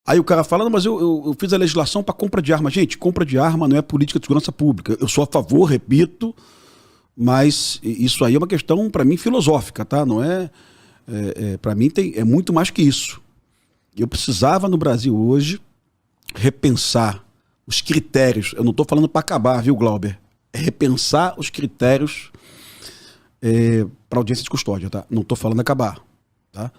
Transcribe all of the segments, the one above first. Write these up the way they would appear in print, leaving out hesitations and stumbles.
Aí o cara fala, não, mas eu fiz a legislação para compra de arma. Gente, compra de arma não é política de segurança pública. Eu sou a favor, repito, mas isso aí é uma questão, para mim, filosófica, tá? Não é... para mim é muito mais que isso. Eu precisava, no Brasil hoje, repensar os critérios. Eu não estou falando para acabar, viu, Glauber? É repensar os critérios para audiência de custódia, tá? Não estou falando acabar, tá?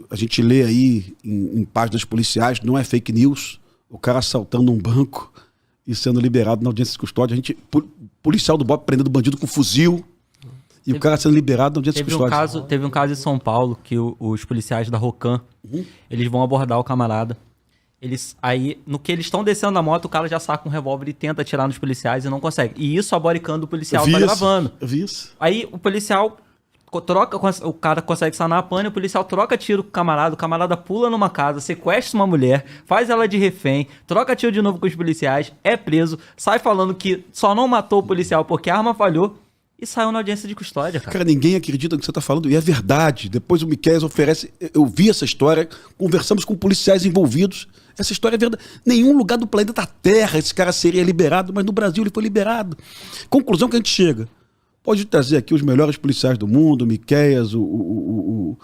A gente lê aí em páginas policiais, não é fake news, o cara assaltando um banco e sendo liberado na audiência de custódia. Policial do BOP prendendo bandido com fuzil e o cara sendo liberado na audiência de custódia. Teve um caso em São Paulo que os policiais da Rocan, eles vão abordar o camarada. Aí, no que eles estão descendo da moto, o cara já saca um revólver e tenta atirar nos policiais e não consegue. E isso a bodycam do policial tá gravando. Eu vi isso. Aí o policial troca, o cara consegue sanar a pane, o policial troca tiro com o camarada pula numa casa, sequestra uma mulher, faz ela de refém, troca tiro de novo com os policiais, é preso, sai falando que só não matou o policial porque a arma falhou e saiu na audiência de custódia, cara. Cara, ninguém acredita no que você tá falando e é verdade. Depois o Miqueias oferece, eu vi essa história, conversamos com policiais envolvidos, essa história é verdade. Nenhum lugar do planeta Terra esse cara seria liberado, mas no Brasil ele foi liberado. Conclusão que a gente chega. Pode trazer aqui os melhores policiais do mundo, o Miqueias, o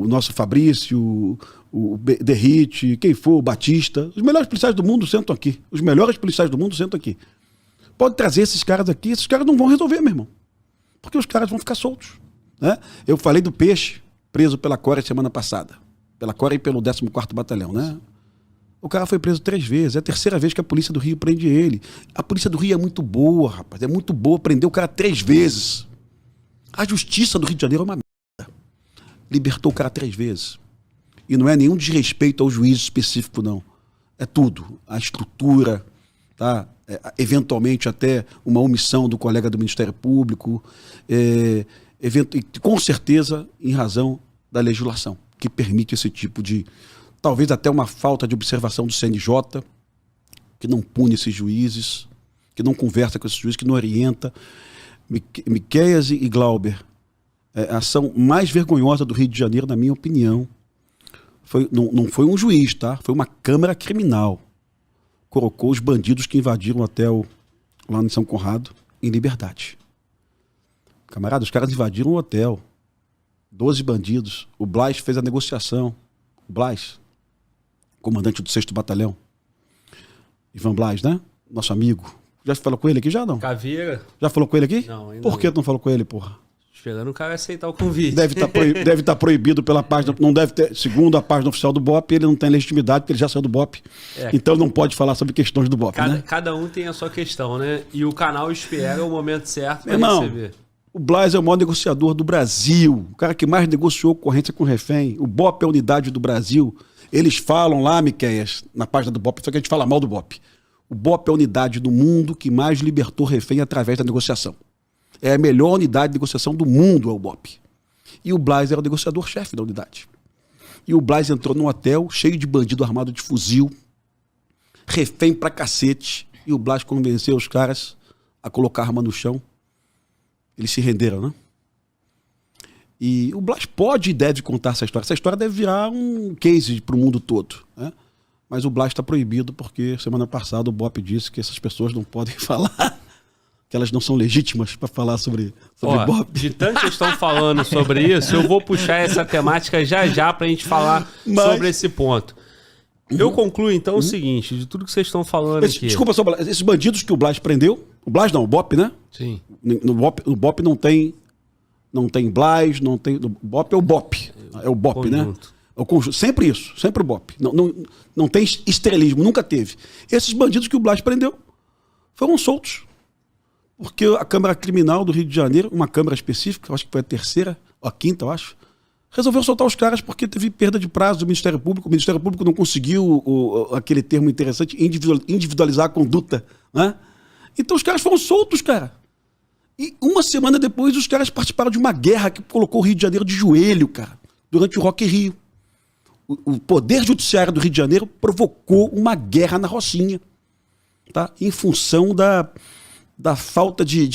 nosso Fabrício, o Derrite, quem for, o Batista. Os melhores policiais do mundo sentam aqui. Os melhores policiais do mundo sentam aqui. Pode trazer esses caras aqui, esses caras não vão resolver, meu irmão. Porque os caras vão ficar soltos. Né? Eu falei do Peixe, preso pela Cora semana passada. Pela Cora e pelo 14º Batalhão, né? O cara foi preso 3 vezes. É a 3ª vez que a polícia do Rio prende ele. A polícia do Rio é muito boa, rapaz. É muito boa. Prendeu o cara 3 vezes. A justiça do Rio de Janeiro é uma merda. Libertou o cara 3 vezes. E não é nenhum desrespeito ao juiz específico, não. É tudo. A estrutura, tá? Eventualmente até uma omissão do colega do Ministério Público. E com certeza em razão da legislação, que permite esse tipo de... Talvez até uma falta de observação do CNJ, que não pune esses juízes, que não conversa com esses juízes, que não orienta. Miqueias e Glauber, a ação mais vergonhosa do Rio de Janeiro, na minha opinião, não foi um juiz, tá? Foi uma Câmara Criminal. Colocou os bandidos que invadiram o hotel lá em São Conrado em liberdade. Camarada, os caras invadiram o hotel. 12 bandidos. O Blas fez a negociação. O Blas, comandante do 6º Batalhão. Ivan Blas, né? Nosso amigo. Já falou com ele aqui? Já não? Caveira. Já falou com ele aqui? Não, ainda Por que tu não falou com ele, porra? Esperando o cara aceitar o convite. Deve estar proibido pela página, não deve ter, segundo a página oficial do BOP, ele não tem legitimidade porque ele já saiu do BOP. Então ele não pode falar sobre questões do BOP, né? Cada um tem a sua questão, né? E o canal espera o momento certo para receber. O Blas é o maior negociador do Brasil, o cara que mais negociou ocorrência com refém. O BOP é a unidade do Brasil. Eles falam lá, Miqueias, na página do BOP, só que a gente fala mal do BOP. O BOP é a unidade do mundo que mais libertou refém através da negociação. É a melhor unidade de negociação do mundo, é o BOP. E o Blas era o negociador-chefe da unidade. E o Blas entrou num hotel cheio de bandido armado de fuzil, refém pra cacete, e o Blas convenceu os caras a colocar a arma no chão. Eles se renderam, né? E o Blas pode e deve contar essa história. Essa história deve virar um case para o mundo todo, né? Mas o Blas está proibido porque semana passada o BOP disse que essas pessoas não podem falar, que elas não são legítimas para falar sobre BOP. De tanto que estão falando sobre isso, eu vou puxar essa temática já para a gente falar sobre esse ponto. Eu concluo então o seguinte, de tudo que vocês estão falando aqui. Desculpa, só, esses bandidos que o Blas prendeu, o Blas não, o BOP, né? Sim. No BOP não tem Blas, não tem... O BOP é o BOP. É o BOP, conjunto, né? É o conjunto. Sempre isso, sempre o BOP. Não tem estrelismo, nunca teve. Esses bandidos que o Blas prendeu foram soltos. Porque a Câmara Criminal do Rio de Janeiro, uma Câmara específica, acho que foi a 3ª, ou a 5ª, eu acho, resolveu soltar os caras porque teve perda de prazo do Ministério Público. O Ministério Público não conseguiu aquele termo interessante, individualizar a conduta, né? Então os caras foram soltos, cara. E uma semana depois os caras participaram de uma guerra que colocou o Rio de Janeiro de joelho, cara, durante o Rock in Rio. O Poder Judiciário do Rio de Janeiro provocou uma guerra na Rocinha, tá? Em função da falta de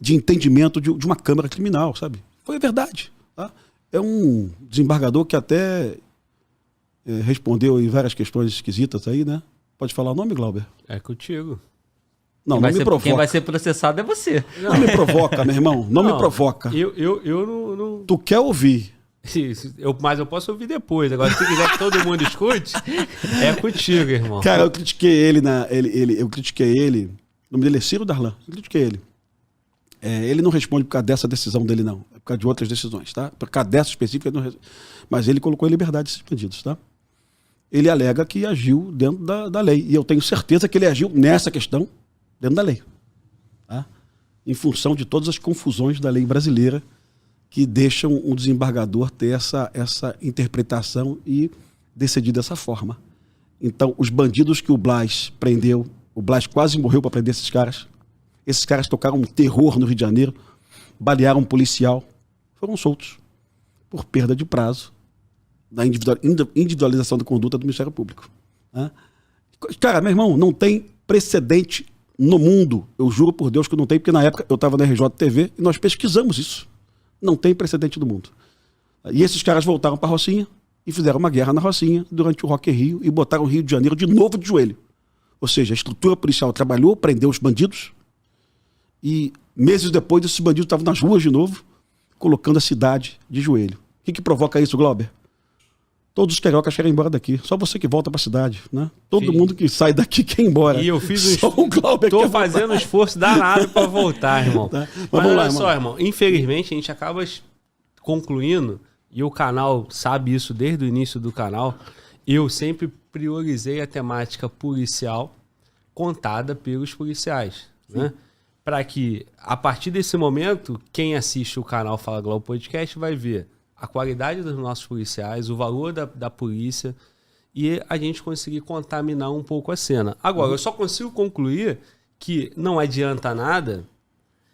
entendimento de uma Câmara Criminal, sabe? Foi verdade, tá? É um desembargador que até respondeu em várias questões esquisitas aí, né? Pode falar o nome, Glauber? É contigo. Não, não me provoca. Quem vai ser processado é você. Não me provoca, meu irmão. Não me provoca. Eu não... Tu quer ouvir. Mas eu posso ouvir depois. Agora, se quiser que todo mundo escute, é contigo, irmão. Cara, eu critiquei ele eu critiquei ele. O nome dele é Ciro Darlan. Eu critiquei ele. Ele não responde por causa dessa decisão dele, não. É por causa de outras decisões, tá? Por causa dessa específica, ele não responde. Mas ele colocou em liberdade esses bandidos, tá? Ele alega que agiu dentro da lei. E eu tenho certeza que ele agiu nessa questão dentro da lei. Tá? Em função de todas as confusões da lei brasileira que deixam um desembargador ter essa interpretação e decidir dessa forma. Então, os bandidos que o Blas prendeu, o Blas quase morreu para prender esses caras. Esses caras tocaram um terror no Rio de Janeiro, balearam um policial, foram soltos por perda de prazo da individualização da conduta do Ministério Público. Né? Cara, meu irmão, não tem precedente no mundo. Eu juro por Deus que não tem, porque na época eu estava na RJTV e nós pesquisamos isso. Não tem precedente no mundo. E esses caras voltaram para a Rocinha e fizeram uma guerra na Rocinha durante o Rock in Rio e botaram o Rio de Janeiro de novo de joelho. Ou seja, a estrutura policial trabalhou, prendeu os bandidos e meses depois esses bandidos estavam nas ruas de novo, colocando a cidade de joelho. O que provoca isso, Glauber? Todos os cariocas querem ir embora daqui. Só você que volta para a cidade, né? Todo mundo que sai daqui quer ir embora. E eu fiz Tô fazendo um esforço danado para voltar, irmão. Tá. Mas olha só, irmão. Infelizmente, a gente acaba concluindo, e o canal sabe isso desde o início do canal, eu sempre priorizei a temática policial contada pelos policiais, né? Para que, a partir desse momento, quem assiste o canal Fala Globo Podcast vai ver a qualidade dos nossos policiais, o valor da polícia e a gente conseguir contaminar um pouco a cena. Agora, eu só consigo concluir que não adianta nada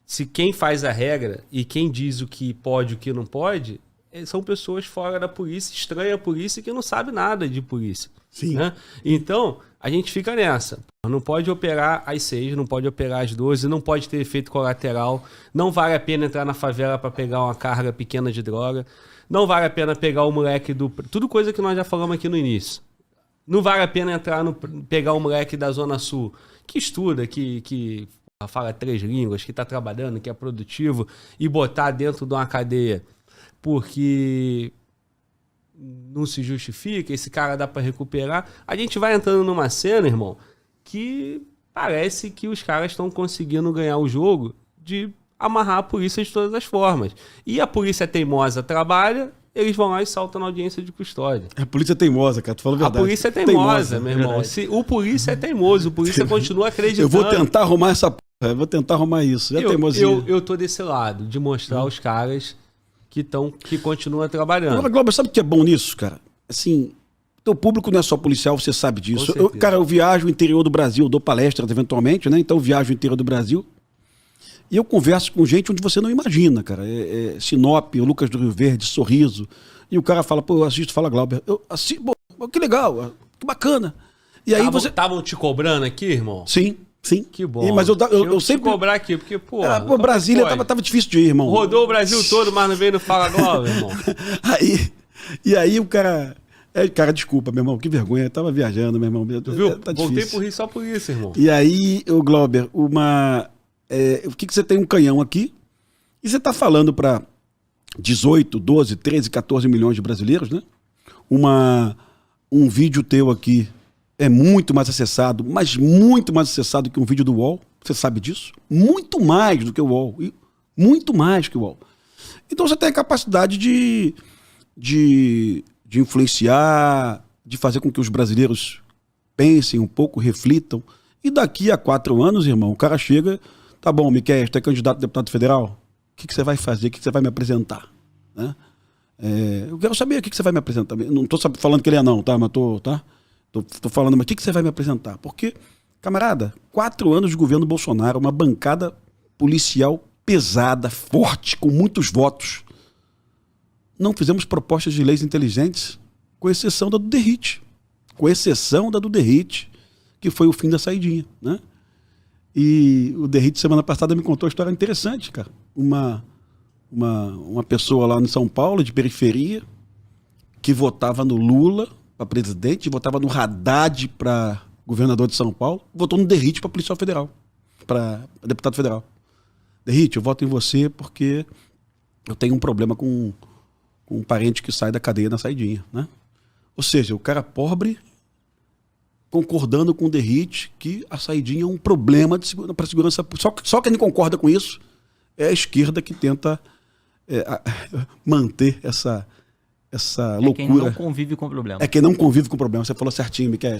se quem faz a regra e quem diz o que pode e o que não pode são pessoas fora da polícia, estranha a polícia que não sabe nada de polícia. Sim. Né? Então, a gente fica nessa. Não pode operar às 6, não pode operar às 12, não pode ter efeito colateral, não vale a pena entrar na favela para pegar uma carga pequena de droga, não vale a pena pegar o moleque do... Tudo coisa que nós já falamos aqui no início. Não vale a pena pegar o moleque da Zona Sul, que estuda, que fala 3 línguas, que está trabalhando, que é produtivo, e botar dentro de uma cadeia, porque não se justifica, esse cara dá para recuperar. A gente vai entrando numa cena, irmão, que parece que os caras estão conseguindo ganhar o jogo de amarrar a polícia de todas as formas. E a polícia teimosa trabalha, eles vão lá e saltam na audiência de custódia. A polícia é teimosa, cara, tu fala a verdade. A polícia é teimosa, meu irmão. O polícia é teimoso, o polícia continua acreditando. Eu vou tentar arrumar essa porra, eu vou tentar arrumar isso. Eu tô desse lado, de mostrar os caras que continuam trabalhando. Agora, Glauber, sabe o que é bom nisso, cara? Assim, teu público não é só policial, você sabe disso. Eu viajo o interior do Brasil, dou palestras eventualmente, né? Então eu viajo o interior do Brasil e eu converso com gente onde você não imagina, cara. Sinop, Lucas do Rio Verde, Sorriso. E o cara fala, pô, eu assisto Fala Glauber. Eu assisto, pô, que legal, que bacana. E aí você... Estavam te cobrando aqui, irmão? Sim. Sim. Que bom. Mas eu sempre cobrar aqui, porque, pô. Brasília tava difícil de ir, irmão. Rodou o Brasil todo, mas não veio no Fala Glauber, irmão. Aí o cara. Cara, desculpa, meu irmão, que vergonha. Eu tava viajando, meu irmão. Tu viu? Tá Voltei pro Rio só por isso, irmão. E aí, o Glauber, o que você tem um canhão aqui e você tá falando para 18, 12, 13, 14 milhões de brasileiros, né? Um vídeo teu aqui é muito mais acessado, mas muito mais acessado que um vídeo do UOL. Você sabe disso? Muito mais do que o UOL. Muito mais que o UOL. Então você tem a capacidade de influenciar, de fazer com que os brasileiros pensem um pouco, reflitam. E daqui a 4 anos, irmão, o cara chega, tá bom, Miquel, você é candidato a deputado federal? O que você vai fazer? O que você vai me apresentar? Né? Eu quero saber o que você vai me apresentar. Não estou falando que ele é não, tá? Mas Tô falando, mas o que você vai me apresentar? Porque, camarada, 4 anos de governo Bolsonaro, uma bancada policial pesada, forte, com muitos votos. Não fizemos propostas de leis inteligentes, com exceção da do Derrite. Com exceção da do Derrite, que foi o fim da saidinha, né? E o Derrite, semana passada, me contou uma história interessante, cara. Uma pessoa lá em São Paulo, de periferia, que votava no Lula, para presidente, votava no Haddad para governador de São Paulo, votou no Derrite para policial federal, para deputado federal. Derrite, eu voto em você porque eu tenho um problema com um parente que sai da cadeia na saidinha, né? Ou seja, o cara pobre concordando com o Derrite que a saidinha é um problema para a segurança. Só quem não concorda com isso é a esquerda que tenta manter essa loucura. Quem não convive com o problema. É quem não convive com o problema. Você falou certinho, Miquel.